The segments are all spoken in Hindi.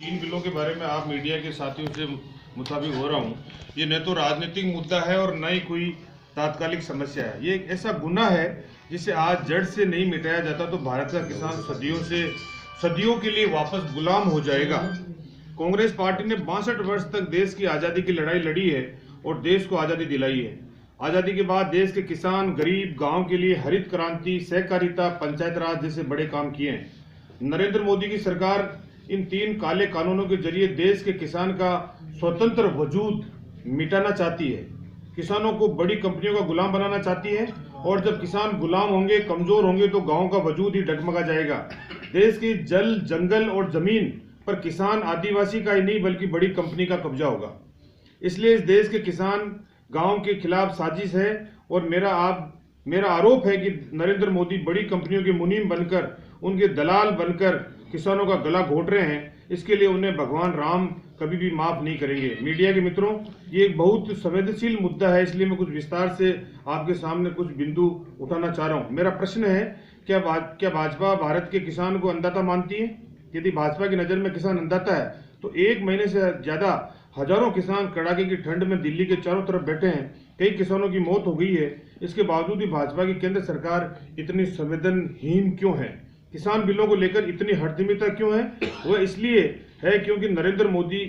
तीन बिलों के बारे में आप मीडिया के साथियों से मुताबिक हो रहा हूँ। ये न तो राजनीतिक मुद्दा है और न ही कोई तात्कालिक समस्या है। ये एक ऐसा गुनाह है जिसे आज जड़ से नहीं मिटाया जाता तो भारत का किसान सदियों के लिए वापस गुलाम हो जाएगा। कांग्रेस पार्टी ने 62 वर्ष तक देश की आज़ादी की लड़ाई लड़ी है और देश को आज़ादी दिलाई है। आज़ादी के बाद देश के किसान, गरीब, गांव के लिए हरित क्रांति, सहकारिता, पंचायत राज जैसे बड़े काम किए हैं। नरेंद्र मोदी की सरकार इन तीन काले कानूनों के जरिए देश के किसान का स्वतंत्र वजूद मिटाना चाहती है, किसानों को बड़ी कंपनियों का गुलाम बनाना चाहती है और जब किसान गुलाम होंगे, कमजोर होंगे तो गांव का वजूद ही डगमगा जाएगा। देश की जल, जंगल और जमीन पर किसान आदिवासी का ही नहीं बल्कि बड़ी कंपनी का कब्जा होगा। इसलिए इस देश के किसान गांव के खिलाफ साजिश है और मेरा आरोप है कि नरेंद्र मोदी बड़ी कंपनियों के मुनीम बनकर, उनके दलाल बनकर किसानों का गला घोट रहे हैं। इसके लिए उन्हें भगवान राम कभी भी माफ नहीं करेंगे। मीडिया के मित्रों, ये एक बहुत संवेदनशील मुद्दा है, इसलिए मैं कुछ विस्तार से आपके सामने कुछ बिंदु उठाना चाह रहा हूं। मेरा प्रश्न है, क्या भाजपा भारत के किसान को अन्नदाता मानती है? यदि भाजपा की नजर में किसान अन्नदाता है तो 1 महीने से ज्यादा हजारों किसान कड़ाके की ठंड में दिल्ली के चारों तरफ बैठे हैं। कई किसानों की मौत हो गई है। इसके बावजूद भी भाजपा की केंद्र सरकार इतनी संवेदनहीन क्यों है? किसान बिलों को लेकर इतनी हठधर्मिता क्यों है? वह इसलिए है क्योंकि नरेंद्र मोदी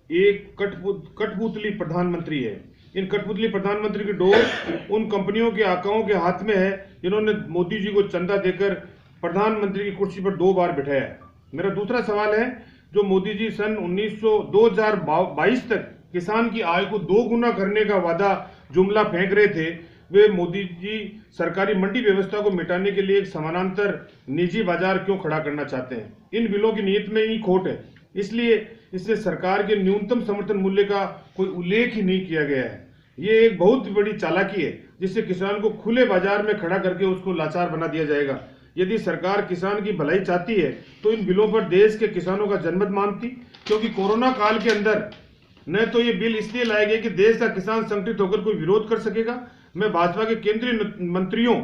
एक कठपुतली प्रधानमंत्री है। इन कठपुतली प्रधानमंत्री की डोर उन कंपनियों के आकाओं के हाथ में है जिन्होंने मोदी जी को चंदा देकर प्रधानमंत्री की कुर्सी पर 2 बार बिठाया है। मेरा दूसरा सवाल है, जो मोदी जी सन 2022 तक किसान की आय को 2 गुना करने का वादा जुमला फेंक रहे थे, वे मोदी जी सरकारी मंडी व्यवस्था को मिटाने के लिए एक समानांतर निजी बाजार क्यों खड़ा करना चाहते हैं? इन बिलों की नीयत में ही खोट है, इसलिए इससे सरकार के न्यूनतम समर्थन मूल्य का कोई उल्लेख ही नहीं किया गया है। ये एक बहुत बड़ी चालाकी है जिससे किसान को खुले बाजार में खड़ा करके उसको लाचार बना दिया जाएगा। यदि सरकार किसान की भलाई चाहती है तो इन बिलों पर देश के किसानों का जनमत मांगती, क्योंकि कोरोना काल के अंदर न तो ये बिल इसलिए लाए गए कि देश का किसान संगठित होकर कोई विरोध कर सकेगा। मैं भाजपा के केंद्रीय मंत्रियों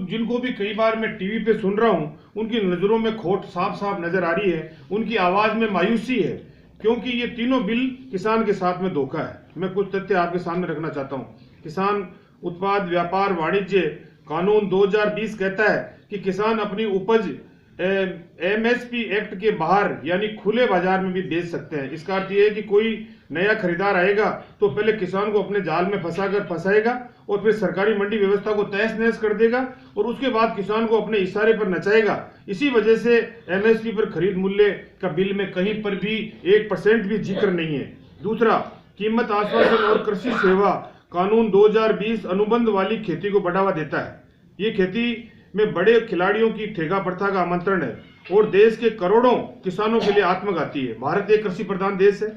जिनको भी कई बार मैं टीवी पे सुन रहा हूं, उनकी नजरों में खोट साफ साफ नजर आ रही है, उनकी आवाज में मायूसी है, क्योंकि ये तीनों बिल किसान के साथ में धोखा है। मैं कुछ तथ्य आपके सामने रखना चाहता हूं। किसान उत्पाद व्यापार वाणिज्य कानून 2020 कहता है कि किसान अपनी उपज एमएसपी एक्ट के बाहर यानी खुले बाजार में भी बेच सकते हैं। इसका अर्थ यह है कि कोई नया खरीदार आएगा तो पहले किसान को अपने जाल में फंसाएगा और फिर सरकारी मंडी व्यवस्था को तहस नहस कर देगा और उसके बाद किसान को अपने इशारे पर नचाएगा। इसी वजह से एमएसपी पर खरीद मूल्य का बिल में कहीं पर भी 1% भी जिक्र नहीं है। दूसरा, कीमत आश्वासन और कृषि सेवा कानून 2020 अनुबंध वाली खेती को बढ़ावा देता है। ये खेती में बड़े खिलाड़ियों की ठेका प्रथा का आमंत्रण है और देश के करोड़ों किसानों के लिए आत्मघाती है। भारत एक कृषि प्रधान देश है।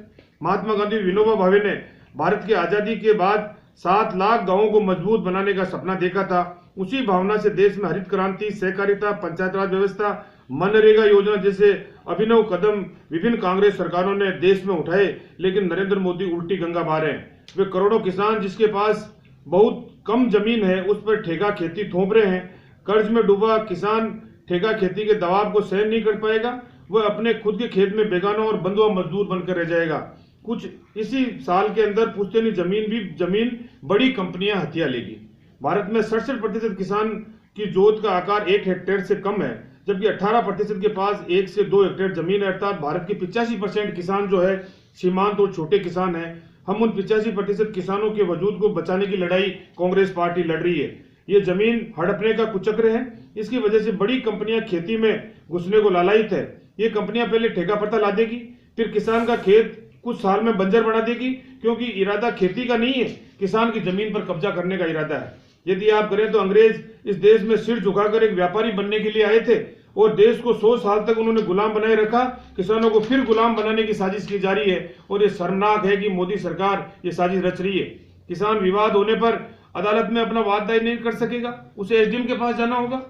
महात्मा गांधी, विनोबा भावे ने भारत की आजादी के बाद 7 लाख गांवों को मजबूत बनाने का सपना देखा था। उसी भावना से देश में हरित क्रांति, सहकारिता, पंचायत राज व्यवस्था, मनरेगा योजना जैसे अभिनव कदम विभिन्न कांग्रेस सरकारों ने देश में उठाए, लेकिन नरेंद्र मोदी उल्टी गंगा बहा रहे हैं। वे करोड़ों किसान जिसके पास बहुत कम जमीन है उस पर ठेका खेती थोप रहे हैं। कर्ज में डूबा किसान ठेका खेती के दबाव को सहन नहीं कर पाएगा, वह अपने खुद के खेत में बेगाना और बंधुआ मजदूर बनकर रह जाएगा। कुछ इसी साल के अंदर पुश्तैनी जमीन बड़ी कंपनियां हथिया लेगी। भारत में 67% किसान की जोत का आकार 1 हेक्टेयर से कम है, जबकि 18% के पास 1 से 2 हेक्टेयर जमीन है। अर्थात भारत के 85% किसान जो है सीमांत और छोटे किसान हैं। हम उन 85% किसानों के वजूद को बचाने की लड़ाई कांग्रेस पार्टी लड़ रही है। ये जमीन हड़पने का कुचक्र है। इसकी वजह से बड़ी कंपनियां खेती में घुसने को लालायित है। ये कंपनियां पहले ठेका प्रथा ला देगी, फिर किसान का खेत कुछ साल में बंजर बना देगी, क्योंकि इरादा खेती का नहीं है, किसान की जमीन पर कब्जा करने का इरादा है। यदि आप करें तो अंग्रेज इस देश में सिर झुकाकर एक व्यापारी बनने के लिए आए थे और देश को 100 साल तक उन्होंने गुलाम बनाए रखा। किसानों को फिर गुलाम बनाने की साजिश की जा रही है और ये शर्मनाक है कि मोदी सरकार ये साजिश रच रही है। किसान विवाद होने पर अदालत में अपना वाद दायर नहीं कर सकेगा, उसे एसडीएम के पास जाना होगा।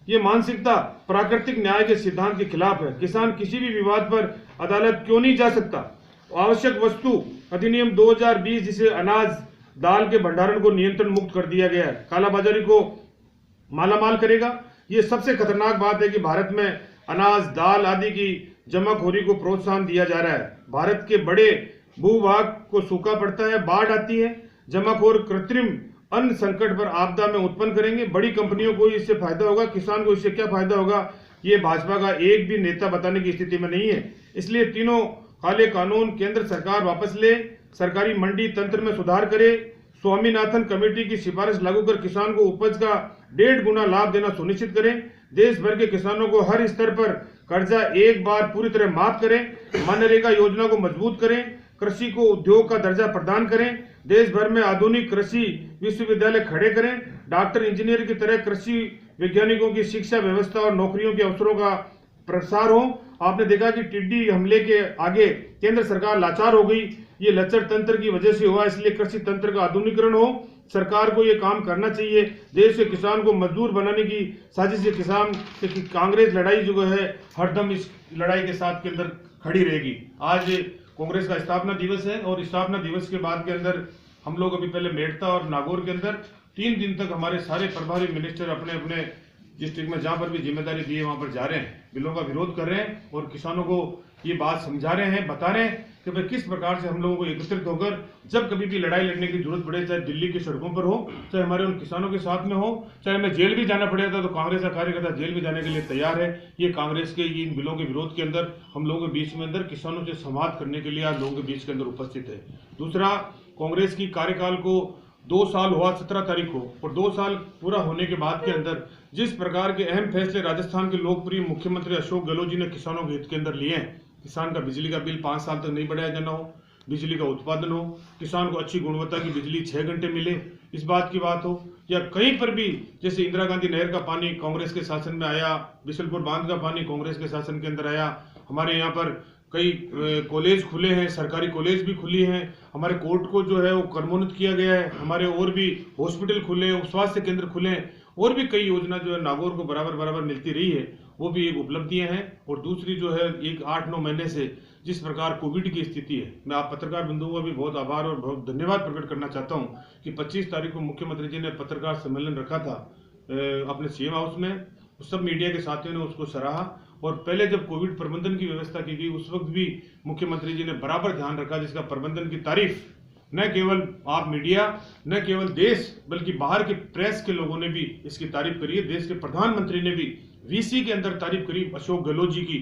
ये मानसिकता प्राकृतिक न्याय के सिद्धांत के खिलाफ है। किसान किसी भी विवाद पर अदालत क्यों नहीं जा सकता? आवश्यक वस्तु अधिनियम 2020 जिसे अनाज दाल के भंडारण को नियंत्रण मुक्त कर दिया गया है, कालाबाजारी को मालामाल करेगा। ये सबसे खतरनाक बात है कि भारत में अनाज दाल आदि की जमाखोरी को प्रोत्साहन दिया जा रहा है। भारत के बड़े भूभाग को सूखा पड़ता है, बाढ़ आती है। जमाखोर कृत्रिम अन्न संकट पर आपदा में उत्पन्न करेंगे। बड़ी कंपनियों को इससे फायदा होगा, किसान को इससे क्या फायदा होगा, ये भाजपा का एक भी नेता बताने की स्थिति में नहीं है। इसलिए तीनों काले कानून केंद्र सरकार वापस ले, सरकारी मंडी तंत्र में सुधार करे, स्वामीनाथन कमेटी की सिफारिश लागू कर किसान को उपज का 1.5 गुना लाभ देना सुनिश्चित करें। देश भर के किसानों को हर स्तर पर कर्जा एक बार पूरी तरह माफ करें। मनरेगा योजना को मजबूत करें। कृषि को उद्योग का दर्जा प्रदान करें। देश भर में आधुनिक कृषि विश्वविद्यालय खड़े करें। डॉक्टर इंजीनियर की तरह कृषि वैज्ञानिकों की शिक्षा व्यवस्था और नौकरियों के अवसरों का प्रसार हो। आपने देखा कि टिड्डी हमले के आगे केंद्र सरकार लाचार हो गई। ये लचर तंत्र की वजह से हुआ, इसलिए कृषि तंत्र का आधुनिकीकरण हो। सरकार को ये काम करना चाहिए। देश के किसान को मजदूर बनाने की साजिश से किसान की कांग्रेस लड़ाई जो है हरदम इस लड़ाई के साथ के अंदर खड़ी रहेगी। आज कांग्रेस का स्थापना दिवस है और स्थापना दिवस के बाद के अंदर हम लोग अभी पहले मेड़ता और नागौर के अंदर 3 दिन तक हमारे सारे प्रभारी मिनिस्टर अपने अपने डिस्ट्रिक्ट में जहां पर भी जिम्मेदारी दी है वहां पर जा रहे हैं, बिलों का विरोध कर रहे हैं और किसानों को ये बात समझा रहे हैं, बता रहे हैं कि भाई किस प्रकार से हम लोगों को एकत्रित होकर जब कभी भी लड़ाई लड़ने की जरूरत पड़े, चाहे दिल्ली की सड़कों पर हो, चाहे हमारे उन किसानों के साथ में हो, चाहे हमें जेल भी जाना पड़ेगा तो कांग्रेस का कार्यकर्ता जेल भी जाने के लिए तैयार है। ये कांग्रेस के इन बिलों के विरोध के अंदर हम लोगों के बीच में अंदर किसानों से संवाद करने के लिए आज लोगों के बीच के अंदर उपस्थित है। दूसरा, कांग्रेस की कार्यकाल को 2 साल हुआ 17 तारीख को, और 2 साल पूरा होने के बाद के अंदर जिस प्रकार के अहम फैसले राजस्थान के लोकप्रिय मुख्यमंत्री अशोक गहलोत जी ने किसानों के हित के अंदर लिए हैं, किसान का बिजली का बिल 5 साल तक नहीं बढ़ाया जाना हो, बिजली का उत्पादन हो, किसान को अच्छी गुणवत्ता की बिजली 6 घंटे मिले, इस बात की बात हो, या कहीं पर भी जैसे इंदिरा गांधी नहर का पानी कांग्रेस के शासन में आया, बिशलपुर बांध का पानी कांग्रेस के शासन के अंदर आया, हमारे यहाँ पर कई कॉलेज खुले हैं, सरकारी कॉलेज भी खुली हैं, हमारे कोर्ट को जो है वो कर्मोन्नत किया गया है, हमारे और भी हॉस्पिटल खुले हैं, स्वास्थ्य केंद्र खुले हैं, और भी कई योजना जो है नागौर को बराबर बराबर मिलती रही है, वो भी एक उपलब्धियां हैं। और दूसरी जो है एक 8-9 महीने से जिस प्रकार कोविड की स्थिति है, मैं आप पत्रकार बंधुओं का भी बहुत आभार और बहुत धन्यवाद प्रकट करना चाहता हूं कि 25 तारीख को मुख्यमंत्री जी ने पत्रकार सम्मेलन रखा था अपने सीएम हाउस में, सब मीडिया के साथियों ने उसको सराहा। और पहले जब कोविड प्रबंधन की व्यवस्था की गई उस वक्त भी मुख्यमंत्री जी ने बराबर ध्यान रखा, जिसका प्रबंधन की तारीफ न केवल आप मीडिया, न केवल देश बल्कि बाहर के प्रेस के लोगों ने भी इसकी तारीफ करी है। देश के प्रधानमंत्री ने भी वीसी के अंदर तारीफ करी अशोक गहलोत जी की,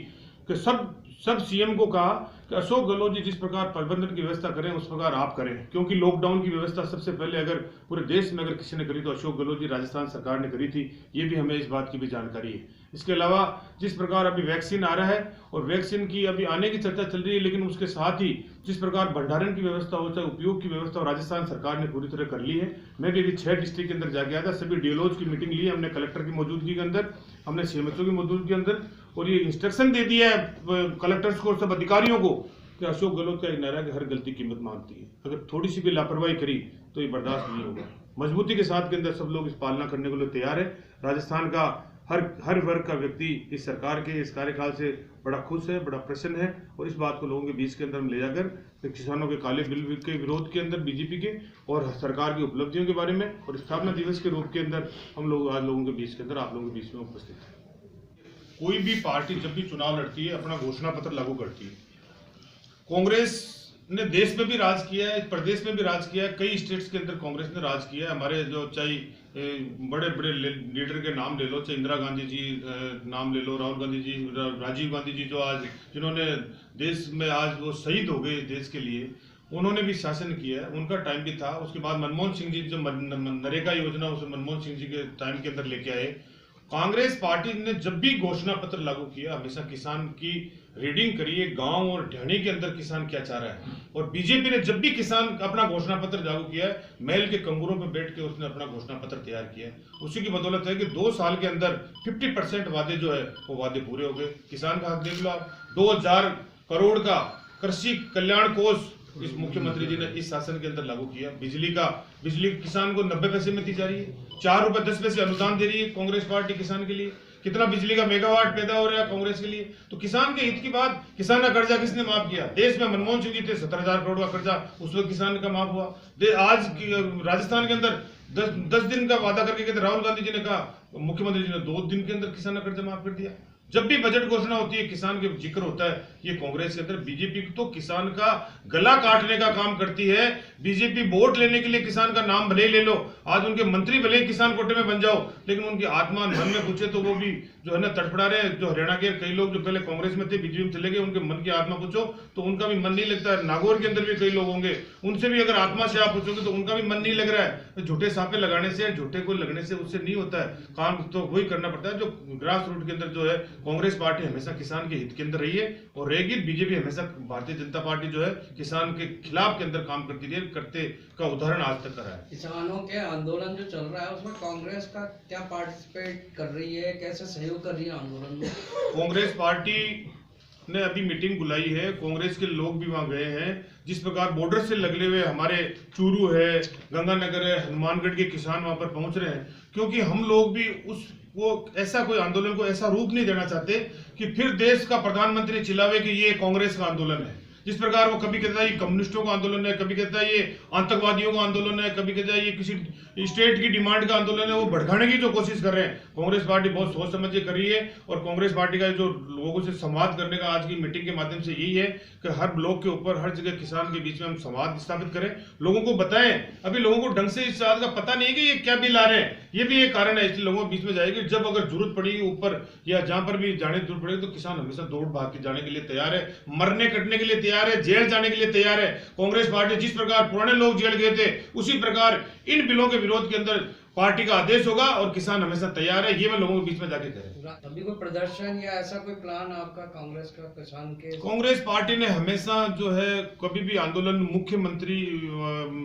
कि सब सीएम को कहा कि अशोक गहलोत जी जिस प्रकार प्रबंधन की व्यवस्था करें उस प्रकार आप करें, क्योंकि लॉकडाउन की व्यवस्था सबसे पहले अगर पूरे देश में अगर किसी ने करी तो अशोक गहलोत जी राजस्थान सरकार ने करी थी। ये भी हमें इस बात की भी जानकारी है। इसके अलावा जिस प्रकार अभी वैक्सीन आ रहा है और वैक्सीन की अभी आने की चर्चा चल रही है, लेकिन उसके साथ ही जिस प्रकार भंडारण की व्यवस्था हो, चाहे उपयोग की व्यवस्था, राजस्थान सरकार ने पूरी तरह कर ली है। मैं भी अभी 6 डिस्ट्रिक्ट के अंदर जा गया था, सभी डीएलओज की मीटिंग ली है हमने, कलेक्टर की मौजूदगी के अंदर, हमने सीएमएचओ की मौजूदगी के अंदर, और ये इंस्ट्रक्शन दे दिया है कलेक्टर्स को और सब अधिकारियों को कि अशोक गहलोत का एक नारा कि हर गलती कीमत मांगती है, अगर थोड़ी सी भी लापरवाही करी तो ये बर्दाश्त नहीं होगा। मजबूती के साथ के अंदर सब लोग इस पालना करने के लिए तैयार है। राजस्थान का हर वर्ग का व्यक्ति इस सरकार के इस कार्यकाल से बड़ा खुश है, बड़ा प्रसन्न है, और इस बात को लोगों के बीच के अंदर हम ले जाकर किसानों के काले बिल के विरोध के अंदर बीजेपी के और सरकार की उपलब्धियों के बारे में और स्थापना दिवस के रूप के अंदर हम लोग आज लोगों के बीच के अंदर आप लोगों के बीच में उपस्थित हैं। कोई भी पार्टी जब भी चुनाव लड़ती है अपना घोषणा पत्र लागू करती है। कांग्रेस ने देश में भी राज किया है, प्रदेश में भी राज किया है, कई स्टेट्स के अंदर कांग्रेस ने राज किया है। हमारे जो चाहे बड़े बड़े लीडर के नाम ले लो, चाहे इंदिरा गांधी जी नाम ले लो, राहुल गांधी जी, राजीव गांधी जी, जो आज जिन्होंने देश में आज वो शहीद हो गए देश के लिए, उन्होंने भी शासन किया है, उनका टाइम भी था। उसके बाद मनमोहन सिंह जी जो नरेगा योजना उसे मनमोहन सिंह जी के टाइम के अंदर लेके आए। कांग्रेस पार्टी ने जब भी घोषणा पत्र लागू किया हमेशा किसान की रीडिंग करिए, गांव और ढाणी के अंदर किसान क्या चाह रहा है, और बीजेपी ने जब भी किसान अपना घोषणा पत्र लागू किया है महल के कंगूरों पर बैठ के उसने अपना घोषणा पत्र तैयार किया है। उसी की बदौलत है कि 2 साल के अंदर 50% वादे जो है वो वादे पूरे हो गए। किसान का हक देख लो आप, 2000 करोड़ का कृषि कल्याण कोष इस मुख्यमंत्री जी ने इस शासन के अंदर लागू किया। बिजली किसान को 90 पैसे में दी जा रही है, 4 रुपए 10 पैसे अनुदान दे रही है कांग्रेस पार्टी किसान के लिए। कितना बिजली का मेगावाट पैदा हो रहा है कांग्रेस के लिए। तो किसान के हित की बात, किसान का कर्जा किसने माफ किया? देश में मनमोहन सिंह जी थे, 17,000 करोड़ का कर्जा उस वक्त किसान का माफ हुआ। आज राजस्थान के अंदर 10 दिन का वादा करके कहते राहुल गांधी जी ने कहा, मुख्यमंत्री जी ने 2 दिन के अंदर किसान का कर्जा माफ कर दिया। जब भी बजट घोषणा होती है किसान के जिक्र होता है, ये कांग्रेस के अंदर। बीजेपी तो किसान का गला काटने का काम करती है। बीजेपी वोट लेने के लिए किसान का नाम भले ही ले लो, आज उनके मंत्री भले ही किसान कोटे में बन जाओ, लेकिन उनकी आत्मा मन में पूछे तो वो भी जो है ना तड़फड़ा रहे हैं। जो हरियाणा के कई लोग जो पहले कांग्रेस में थे बीजेपी में चले गए, उनके मन की आत्मा पूछो तो उनका भी मन नहीं लगता है। नागौर के अंदर भी कई लोग होंगे, उनसे भी अगर आत्मा से आप पूछोगे तो उनका भी मन नहीं लग रहा है। झूठे सांपे लगाने से, झूठे को लगने से उससे नहीं होता है काम, तो वही करना पड़ता है जो ग्रास रूट के अंदर जो है। कांग्रेस पार्टी हमेशा किसान के हित के अंदर रही है और रहेगी। बीजेपी हमेशा भारतीय जनता पार्टी जो है किसान के खिलाफ के अंदर काम करती रही, करते का उदाहरण आज तक करा है। किसानों के आंदोलन जो चल रहा है उसमें कांग्रेस का क्या पार्टिसिपेट कर रही है, कैसे सहयोग कर रही है आंदोलन में? कांग्रेस पार्टी ने अभी मीटिंग बुलाई है, कांग्रेस के लोग भी वहां गए हैं। जिस प्रकार बॉर्डर से लगे हुए हमारे चूरू है, गंगानगर है, हनुमानगढ़ के किसान वहां पर पहुंच रहे हैं, क्योंकि हम लोग भी वो ऐसा कोई आंदोलन को ऐसा रूप नहीं देना चाहते कि फिर देश का प्रधानमंत्री चिल्लावे कि ये कांग्रेस का आंदोलन है। जिस प्रकार वो कभी कहता है ये कम्युनिस्टों का आंदोलन है, कभी कहता है ये आतंकवादियों का आंदोलन है, कभी कहता है ये किसी स्टेट की डिमांड का आंदोलन है, वो भड़काने की जो कोशिश कर रहे हैं। कांग्रेस पार्टी बहुत सोच समझ के कर रही है और कांग्रेस पार्टी का जो लोगों से संवाद करने का आज की मीटिंग के माध्यम से यही है कि हर ब्लॉक के ऊपर हर जगह किसान के बीच में हम संवाद स्थापित करें, लोगों को बताएं। अभी लोगों को ढंग से इस बात का पता नहीं है कि ये क्या बिल आ रहे हैं, ये भी एक कारण है। इसलिए लोगों के बीच में जाएगी, जब अगर जरूरत पड़ेगी ऊपर या जहां पर भी जाने की जरूरत पड़ेगी तो किसान हमेशा दौड़ भाग के जाने के लिए तैयार है, मरने कटने के लिए तैयार है, जेल जाने के लिए तैयार है। कांग्रेस पार्टी जिस प्रकार पुराने लोग जेल गए थे उसी प्रकार इन बिलों के विरोध के अंदर पार्टी का आदेश होगा और किसान हमेशा तैयार है। ये मैं लोगों के बीच में जाके करें। अभी कोई प्रदर्शन या ऐसा कोई प्लान आपका कांग्रेस का किसान के? कांग्रेस पार्टी ने हमेशा जो है कभी भी आंदोलन, मुख्यमंत्री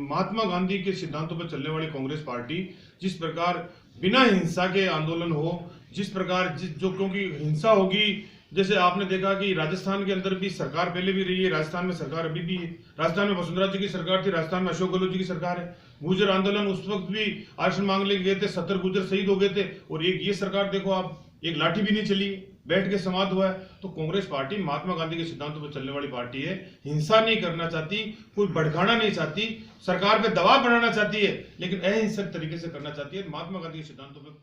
महात्मा गांधी के सिद्धांतों पर चलने वाली कांग्रेस पार्टी जिस प्रकार बिना हिंसा के आंदोलन हो, जिस प्रकार जो क्योंकि हिंसा होगी, जैसे आपने देखा कि राजस्थान के अंदर भी सरकार पहले भी रही है, राजस्थान में सरकार अभी भी है। राजस्थान में वसुंधरा जी की सरकार थी, राजस्थान में अशोक गहलोत जी की सरकार है। गुर्जर आंदोलन उस वक्त भी आरक्षण मांगने गए थे, 70 गुर्जर शहीद हो गए थे। और एक ये सरकार देखो आप, एक लाठी भी नहीं चली, बैठ के समाप्त हुआ है। तो कांग्रेस पार्टी महात्मा गांधी के सिद्धांतों पर चलने वाली पार्टी है, हिंसा नहीं करना चाहती, कोई भड़काना नहीं चाहती, सरकार पे दबाव बनाना चाहती है, लेकिन अहिंसक तरीके से करना चाहती है, महात्मा गांधी के सिद्धांतों पर